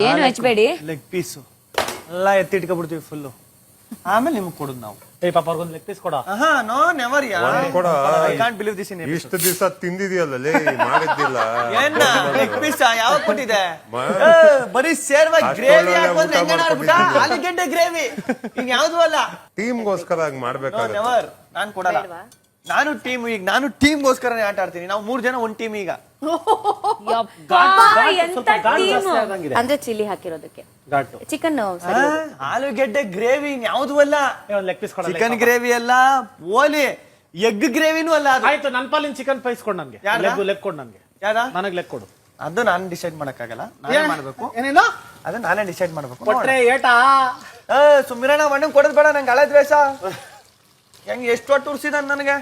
ಏನು ಹಚ್ಬೇಡಿ. Leg piece ಎಲ್ಲ ಎತ್ತಿಟ್ಕೊಬಿಡ್ತೀವಿ full, ಆಮೇಲೆ ನಿಮ್ಗೆ ಕೊಡುದು ನಾವು. ಏ ಪಾಪ ಅವ್ರಿಗೊಂದು ಲೆಗ್ ಪೀಸ್ ಕೊಡ. No never I can't believe this in ಇಷ್ಟು ದಿವಸ ತಿಂದಿದ್ಯಲ್ಲ ಮಾಡಿದ್ದಿಲ್ಲ. ಏನ್ ಲೆಗ್ ಪೀಸ್ ಯಾವಾಗ ಕೊಟ್ಟಿದೆ? ಬರೀ ಸೇರ್ವಾಗಿ ಗ್ರೇವಿ ಹಾಕೊಂಡ್ರೆ ಹೆಂಗಣ್ಣ ಆಲೂಗೆಡ್ಡೆ ಗ್ರೇವಿ ಇನ್ ಯಾವ್ದು ಅಲ್ಲ. ಟೀಮ್ಗೋಸ್ಕರ ಹಂಗ್ ಮಾಡ್ಬೇಕಾದ್ರೆ ನೆವರ್, ನಾನ್ ಕೊಡಲ್ಲ. ನಾನು ಟೀಮ್ಗೋಸ್ಕರನೇ ಆಟ ಆಡ್ತೀನಿ. ನಾವು 3 ಜನ ಒಂದ್ ಟೀಮ್ ಈಗ. ಅಂದ್ರೆ ಚಿಲ್ಲಿ ಹಾಕಿರೋದಕ್ಕೆ ಚಿಕನ್ ಆಲೂಗೆಡ್ಡೆ ಗ್ರೇವಿ ಯಾವ್ದು ಅಲ್ಲ, ಲೆಗ್ ಪೀಸ್ ಕೊಡ. ಚಿಕನ್ ಗ್ರೇವಿ ಅಲ್ಲ, ಓಲಿ ಎಗ್ ಗ್ರೇವಿನೂ ಅಲ್ಲ. ಆಯ್ತು, ನನ್ ಪಾಲಿನ ಚಿಕನ್ ಪೈಸ್ ಕೊಡ್ ನನ್ಗೆ. ಲೆಗ್ ಕೊಡ್ ನನ್ಗೆ. ನನಗ್ ಲೆಗ್ ಕೊಡು. ಅದು ನಾನು ಡಿಸೈಡ್ ಮಾಡಕ್ಕಾಗಲ್ಲ, ನಾನೇ ಮಾಡ್ಬೇಕು. ಏನೇನು ಅದು ನಾನೇ ಡಿಸೈಡ್ ಮಾಡ್ಬೇಕು. ಕೊಟ್ರೆ ಏಟಾ ಸುಮ್ಮಿರಣ್ಣ ಮಣ್ಣಂಗ್ ಕೊಡದ್ ಬೇಡ, ನಂಗೆ ಹಳೆ ದ್ವೇಷ. ಹೆಂಗ್ ಎಷ್ಟು ಒಟ್ಟು ಉರ್ಸಿದ ನನಗೆ.